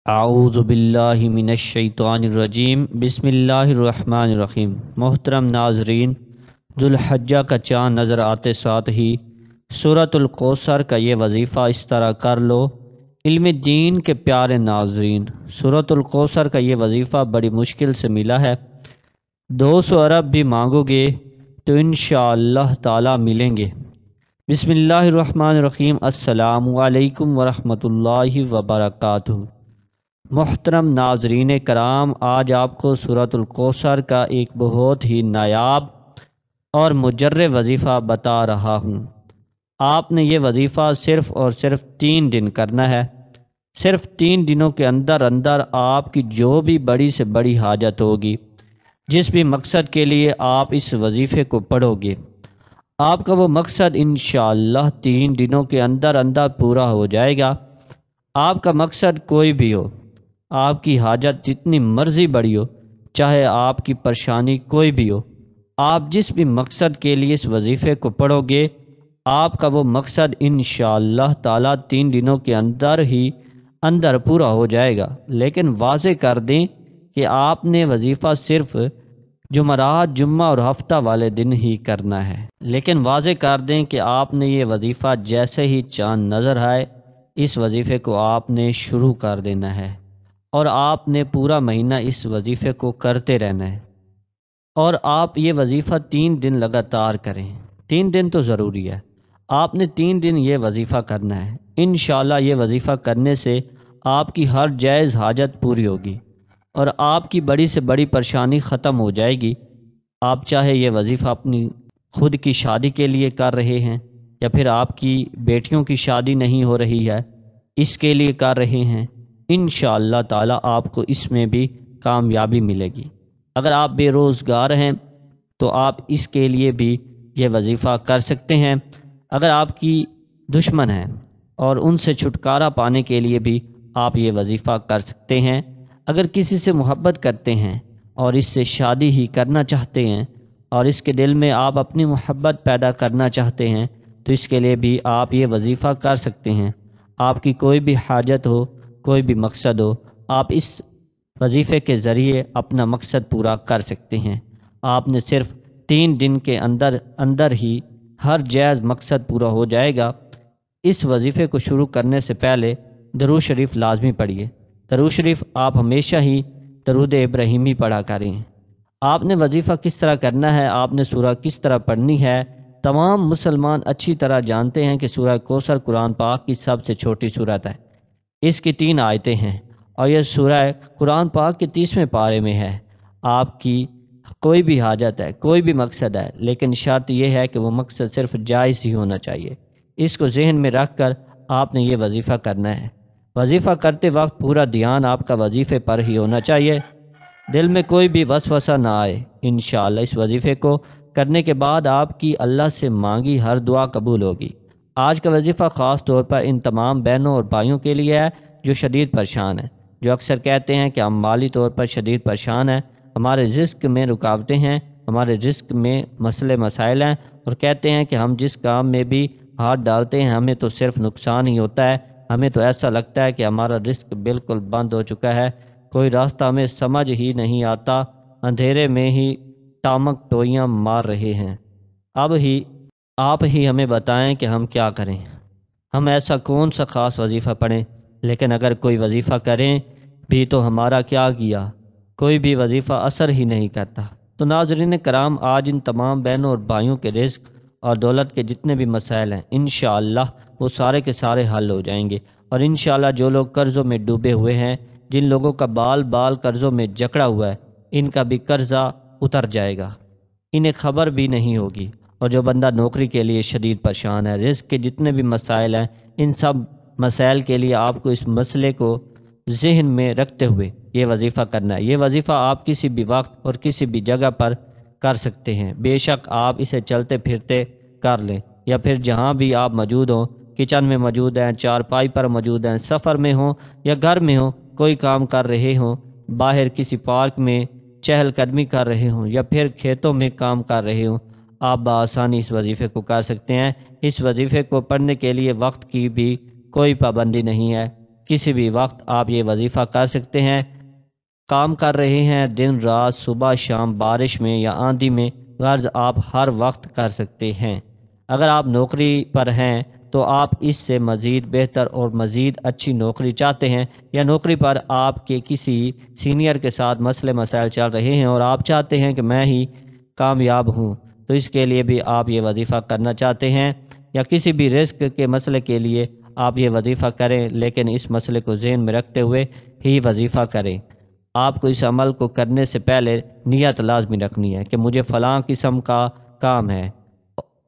اعوذ باللہ من الشیطان الرجیم بسم اللہ الرحمن الرحیم۔ محترم ناظرین، ذوالحجہ کا چاند نظر آتے ساتھ ہی سورۃ الکوثر کا یہ وظیفہ اس طرح کر لو۔ علم دین کے پیارے ناظرین، سورۃ الکوثر کا یہ وظیفہ بڑی مشکل سے ملا ہے۔ 200 ارب بھی مانگو گے تو انشاءاللہ تعالی ملیں گے۔ بسم اللہ الرحمن الرحیم۔ السلام علیکم ورحمۃ اللہ وبرکاتہ۔ محترم ناظرین کرام، آج آپ کو سورۃ الکوثر کا ایک بہت ہی نایاب اور مجرب وظیفہ بتا رہا ہوں۔ آپ نے یہ وظیفہ صرف اور صرف 3 دن کرنا ہے۔ صرف 3 دنوں کے اندر اندر آپ کی جو بھی بڑی سے بڑی حاجت ہوگی، جس بھی مقصد کے لیے آپ اس وظیفے کو پڑھو گے، آپ کا وہ مقصد انشاءاللہ 3 دنوں کے اندر اندر پورا ہو جائے گا۔ آپ کا مقصد کوئی بھی ہو، آپ کی حاجت جتنی مرضی بڑی ہو، چاہے آپ کی پریشانی کوئی بھی ہو، آپ جس بھی مقصد کے لیے اس وظیفے کو پڑھو گے، آپ کا وہ مقصد انشاءاللہ تعالی 3 دنوں کے اندر ہی اندر پورا ہو جائے گا۔ لیکن واضح کر دیں کہ آپ نے وظیفہ صرف جمعرات، جمعہ اور ہفتہ والے دن ہی کرنا ہے۔ لیکن واضح کر دیں کہ آپ نے یہ وظیفہ جیسے ہی چاند نظر آئے، اس وظیفے کو آپ نے شروع کر دینا ہے، اور آپ نے پورا مہینہ اس وظیفے کو کرتے رہنا ہے۔ اور آپ یہ وظیفہ 3 دن لگاتار کریں۔ 3 دن تو ضروری ہے، آپ نے 3 دن یہ وظیفہ کرنا ہے۔ انشاءاللہ یہ وظیفہ کرنے سے آپ کی ہر جائز حاجت پوری ہوگی اور آپ کی بڑی سے بڑی پریشانی ختم ہو جائے گی۔ آپ چاہے یہ وظیفہ اپنی خود کی شادی کے لیے کر رہے ہیں، یا پھر آپ کی بیٹیوں کی شادی نہیں ہو رہی ہے، اس کے لیے کر رہے ہیں، انشاءاللہ تعالی آپ کو اس میں بھی کامیابی ملے گی۔ اگر آپ بے روزگار ہیں تو آپ اس کے لیے بھی یہ وظیفہ کر سکتے ہیں۔ اگر آپ کی دشمن ہیں اور ان سے چھٹکارا پانے کے لیے بھی آپ یہ وظیفہ کر سکتے ہیں۔ اگر کسی سے محبت کرتے ہیں اور اس سے شادی ہی کرنا چاہتے ہیں، اور اس کے دل میں آپ اپنی محبت پیدا کرنا چاہتے ہیں، تو اس کے لیے بھی آپ یہ وظیفہ کر سکتے ہیں۔ آپ کی کوئی بھی حاجت ہو، کوئی بھی مقصد ہو، آپ اس وظیفے کے ذریعے اپنا مقصد پورا کر سکتے ہیں۔ آپ نے صرف 3 دن کے اندر اندر ہی ہر جائز مقصد پورا ہو جائے گا۔ اس وظیفے کو شروع کرنے سے پہلے درود شریف لازمی پڑھیے۔ درود شریف آپ ہمیشہ ہی درود ابراہیمی پڑھا کریں۔ آپ نے وظیفہ کس طرح کرنا ہے، آپ نے سورہ کس طرح پڑھنی ہے، تمام مسلمان اچھی طرح جانتے ہیں کہ سورہ کوثر قرآن پاک کی سب سے چھوٹی سورت ہے۔ اس کی 3 آیتیں ہیں، اور یہ سورہ قرآن پاک کے 30ویں پارے میں ہے۔ آپ کی کوئی بھی حاجت ہے، کوئی بھی مقصد ہے، لیکن شرط یہ ہے کہ وہ مقصد صرف جائز ہی ہونا چاہیے۔ اس کو ذہن میں رکھ کر آپ نے یہ وظیفہ کرنا ہے۔ وظیفہ کرتے وقت پورا دھیان آپ کا وظیفے پر ہی ہونا چاہیے، دل میں کوئی بھی وسوسہ نہ آئے۔ انشاءاللہ اس وظیفے کو کرنے کے بعد آپ کی اللہ سے مانگی ہر دعا قبول ہوگی۔ آج کا وظیفہ خاص طور پر ان تمام بہنوں اور بھائیوں کے لیے ہے جو شدید پریشان ہیں، جو اکثر کہتے ہیں کہ ہم مالی طور پر شدید پریشان ہیں، ہمارے رزق میں رکاوٹیں ہیں، ہمارے رزق میں مسئلے مسائل ہیں، اور کہتے ہیں کہ ہم جس کام میں بھی ہاتھ ڈالتے ہیں ہمیں تو صرف نقصان ہی ہوتا ہے، ہمیں تو ایسا لگتا ہے کہ ہمارا رزق بالکل بند ہو چکا ہے، کوئی راستہ ہمیں سمجھ ہی نہیں آتا، اندھیرے میں ہی ٹامک ٹوئیاں مار رہے ہیں۔ اب ہی آپ ہی ہمیں بتائیں کہ ہم کیا کریں، ہم ایسا کون سا خاص وظیفہ پڑھیں؟ لیکن اگر کوئی وظیفہ کریں بھی تو ہمارا کیا گیا، کوئی بھی وظیفہ اثر ہی نہیں کرتا۔ تو ناظرین کرام، آج ان تمام بہنوں اور بھائیوں کے رزق اور دولت کے جتنے بھی مسائل ہیں، انشاءاللہ وہ سارے کے سارے حل ہو جائیں گے۔ اور انشاءاللہ جو لوگ قرضوں میں ڈوبے ہوئے ہیں، جن لوگوں کا بال بال قرضوں میں جکڑا ہوا ہے، ان کا بھی قرضہ اتر جائے گا، انہیں خبر بھی نہیں ہوگی۔ اور جو بندہ نوکری کے لیے شدید پریشان ہے، رزق کے جتنے بھی مسائل ہیں، ان سب مسائل کے لیے آپ کو اس مسئلے کو ذہن میں رکھتے ہوئے یہ وظیفہ کرنا ہے۔ یہ وظیفہ آپ کسی بھی وقت اور کسی بھی جگہ پر کر سکتے ہیں، بے شک آپ اسے چلتے پھرتے کر لیں، یا پھر جہاں بھی آپ موجود ہوں، کچن میں موجود ہیں، چارپائی پر موجود ہیں، سفر میں ہوں یا گھر میں ہوں، کوئی کام کر رہے ہوں، باہر کسی پارک میں چہل قدمی کر رہے ہوں، یا پھر کھیتوں میں کام کر رہے ہوں، آپ بآسانی اس وظیفے کو کر سکتے ہیں۔ اس وظیفے کو پڑھنے کے لیے وقت کی بھی کوئی پابندی نہیں ہے، کسی بھی وقت آپ یہ وظیفہ کر سکتے ہیں۔ کام کر رہے ہیں دن رات، صبح شام، بارش میں یا آندھی میں، غرض آپ ہر وقت کر سکتے ہیں۔ اگر آپ نوکری پر ہیں تو آپ اس سے مزید بہتر اور مزید اچھی نوکری چاہتے ہیں، یا نوکری پر آپ کے کسی سینئر کے ساتھ مسئلے مسائل چل رہے ہیں اور آپ چاہتے ہیں کہ میں ہی کامیاب ہوں، تو اس کے لیے بھی آپ یہ وظیفہ کرنا چاہتے ہیں، یا کسی بھی رزق کے مسئلے کے لیے آپ یہ وظیفہ کریں، لیکن اس مسئلے کو ذہن میں رکھتے ہوئے ہی وظیفہ کریں۔ آپ کو اس عمل کو کرنے سے پہلے نیت لازمی رکھنی ہے کہ مجھے فلاں قسم کا کام ہے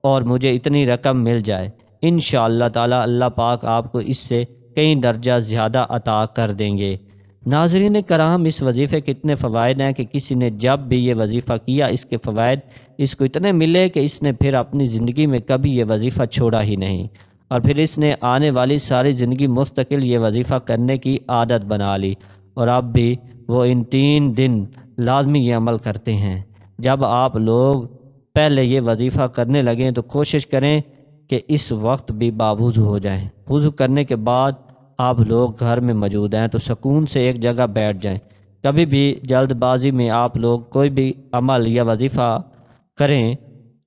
اور مجھے اتنی رقم مل جائے، انشاءاللہ تعالی اللہ پاک آپ کو اس سے کئی درجہ زیادہ عطا کر دیں گے۔ ناظرین کرام، اس وظیفے کے اتنے فوائد ہیں کہ کسی نے جب بھی یہ وظیفہ کیا اس کے فوائد اس کو اتنے ملے کہ اس نے پھر اپنی زندگی میں کبھی یہ وظیفہ چھوڑا ہی نہیں، اور پھر اس نے آنے والی ساری زندگی مستقل یہ وظیفہ کرنے کی عادت بنا لی، اور اب بھی وہ ان 3 دن لازمی یہ عمل کرتے ہیں۔ جب آپ لوگ پہلے یہ وظیفہ کرنے لگیں تو کوشش کریں کہ اس وقت بھی باوضو ہو جائیں۔ وضو کرنے کے بعد آپ لوگ گھر میں موجود ہیں تو سکون سے ایک جگہ بیٹھ جائیں۔ کبھی بھی جلد بازی میں آپ لوگ کوئی بھی عمل یا وظیفہ کریں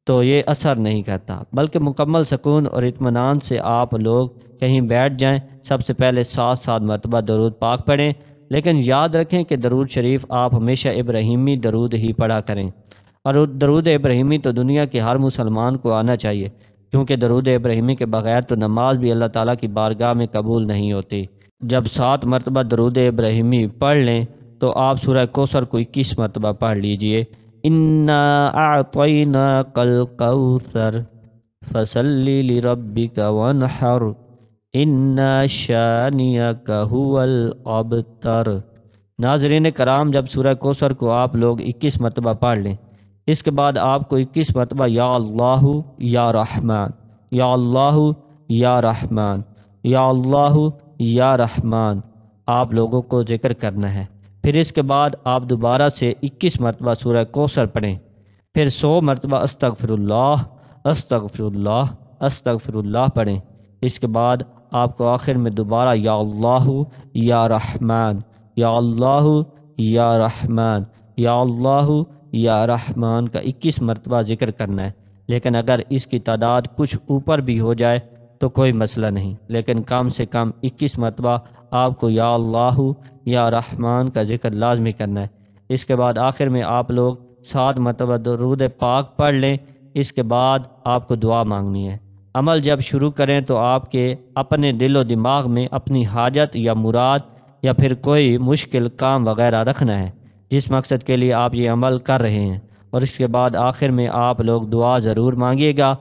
تو یہ اثر نہیں کرتا، بلکہ مکمل سکون اور اطمینان سے آپ لوگ کہیں بیٹھ جائیں۔ سب سے پہلے 7 مرتبہ درود پاک پڑھیں، لیکن یاد رکھیں کہ درود شریف آپ ہمیشہ ابراہیمی درود ہی پڑھا کریں، اور درود ابراہیمی تو دنیا کے ہر مسلمان کو آنا چاہیے، کیونکہ درود ابراہیمی کے بغیر تو نماز بھی اللہ تعالیٰ کی بارگاہ میں قبول نہیں ہوتی۔ جب 7 مرتبہ درود ابراہیمی پڑھ لیں تو آپ سورہ کوثر کو 21 مرتبہ پڑھ لیجئے۔ اِنَّا أَعْطَيْنَاكَ الْكَوْثَرَ فَصَلِّ لِرَبِّكَ وَانْحَرْ اِنَّا شَانِئَكَ هُوَ الْأَبْتَرُ۔ ناظرین کرام، جب سورہ کوثر کو آپ لوگ 21 مرتبہ پڑھ لیں، اس کے بعد آپ کو 21 مرتبہ یا اللہ یا رحمان، یا اللہ یا رحمان، یا اللہ یا رحمان آپ لوگوں کو ذکر کرنا ہے۔ پھر اس کے بعد آپ دوبارہ سے 21 مرتبہ سورہ کوثر پڑھیں، پھر 100 مرتبہ استغفر اللہ استغفر اللہ استغفر اللہ پڑھیں۔ اس کے بعد آپ کو آخر میں دوبارہ یا اللہ یا رحمان، یا اللہ یا رحمان، یا اللہ یا رحمان کا 21 مرتبہ ذکر کرنا ہے۔ لیکن اگر اس کی تعداد کچھ اوپر بھی ہو جائے تو کوئی مسئلہ نہیں، لیکن کم سے کم 21 مرتبہ آپ کو یا اللہ یا رحمان کا ذکر لازمی کرنا ہے۔ اس کے بعد آخر میں آپ لوگ 7 مرتبہ درود پاک پڑھ لیں۔ اس کے بعد آپ کو دعا مانگنی ہے۔ عمل جب شروع کریں تو آپ کے اپنے دل و دماغ میں اپنی حاجت یا مراد یا پھر کوئی مشکل کام وغیرہ رکھنا ہے جس مقصد کے لیے آپ یہ عمل کر رہے ہیں، اور اس کے بعد آخر میں آپ لوگ دعا ضرور مانگیے گا۔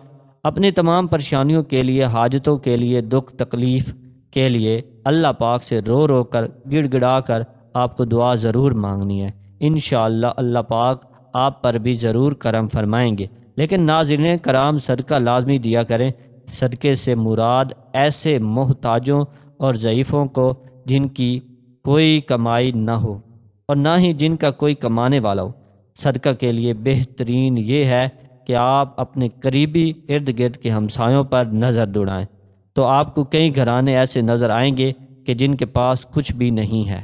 اپنی تمام پریشانیوں کے لیے، حاجتوں کے لیے، دکھ تکلیف کے لیے اللہ پاک سے رو رو کر، گڑ گڑا کر آپ کو دعا ضرور مانگنی ہے۔ انشاءاللہ اللہ پاک آپ پر بھی ضرور کرم فرمائیں گے۔ لیکن ناظرین کرام، صدقہ لازمی دیا کریں۔ صدقے سے مراد ایسے محتاجوں اور ضعیفوں کو جن کی کوئی کمائی نہ ہو اور نہ ہی جن کا کوئی کمانے والا ہو۔ صدقہ کے لیے بہترین یہ ہے کہ آپ اپنے قریبی ارد گرد کے ہمسایوں پر نظر دوڑائیں، تو آپ کو کئی گھرانے ایسے نظر آئیں گے کہ جن کے پاس کچھ بھی نہیں ہے،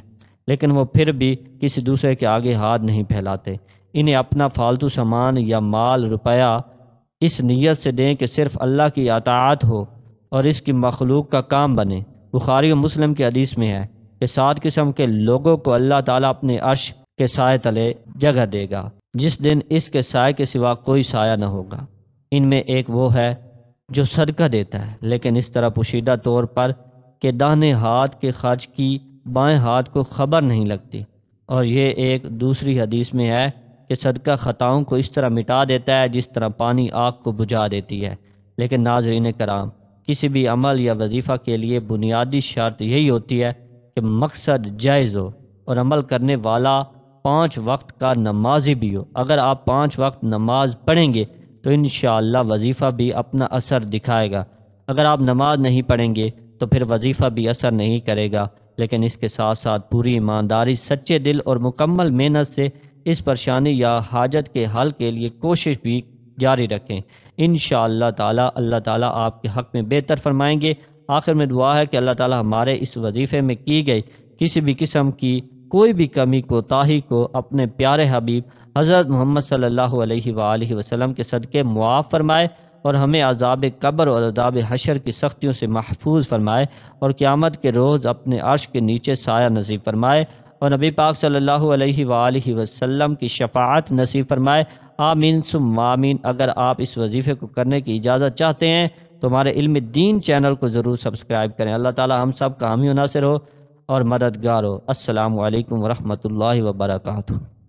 لیکن وہ پھر بھی کسی دوسرے کے آگے ہاتھ نہیں پھیلاتے۔ انہیں اپنا فالتو سامان یا مال روپیہ اس نیت سے دیں کہ صرف اللہ کی اطاعت ہو اور اس کی مخلوق کا کام بنے۔ بخاری و مسلم کی حدیث میں ہے کہ 7 قسم کے لوگوں کو اللہ تعالیٰ اپنے عرش کے سائے تلے جگہ دے گا، جس دن اس کے سائے کے سوا کوئی سایہ نہ ہوگا۔ ان میں ایک وہ ہے جو صدقہ دیتا ہے، لیکن اس طرح پوشیدہ طور پر کہ داہنے ہاتھ کے خرچ کی بائیں ہاتھ کو خبر نہیں لگتی، اور یہ ایک دوسری حدیث میں ہے کہ صدقہ خطاؤں کو اس طرح مٹا دیتا ہے جس طرح پانی آگ کو بجھا دیتی ہے۔ لیکن ناظرین کرام، کسی بھی عمل یا وظیفہ کے لیے بنیادی شرط یہی ہوتی ہے کہ مقصد جائز ہو اور عمل کرنے والا 5 وقت کا نمازی بھی ہو۔ اگر آپ 5 وقت نماز پڑھیں گے تو انشاءاللہ وظیفہ بھی اپنا اثر دکھائے گا۔ اگر آپ نماز نہیں پڑھیں گے تو پھر وظیفہ بھی اثر نہیں کرے گا۔ لیکن اس کے ساتھ ساتھ پوری ایمانداری، سچے دل اور مکمل محنت سے اس پریشانی یا حاجت کے حل کے لیے کوشش بھی جاری رکھیں۔ انشاءاللہ تعالی اللہ تعالیٰ آپ کے حق میں بہتر فرمائیں گے۔ آخر میں دعا ہے کہ اللہ تعالی ہمارے اس وظیفے میں کی گئی کسی بھی قسم کی کوئی بھی کمی کوتاہی کو اپنے پیارے حبیب حضرت محمد صلی اللہ علیہ وآلہ وسلم کے صدقے معاف فرمائے، اور ہمیں عذاب قبر اور عذاب حشر کی سختیوں سے محفوظ فرمائے، اور قیامت کے روز اپنے عرش کے نیچے سایہ نصیب فرمائے، اور نبی پاک صلی اللہ علیہ وآلہ وسلم کی شفاعت نصیب فرمائے۔ آمین ثم آمین۔ اگر آپ اس وظیفے کو کرنے کی اجازت چاہتے ہیں تو ہمارے علم دین چینل کو ضرور سبسکرائب کریں۔ اللہ تعالی ہم سب کا حامی و ناصر ہو اور مددگار ہو۔ السلام علیکم ورحمۃ اللہ وبرکاتہ۔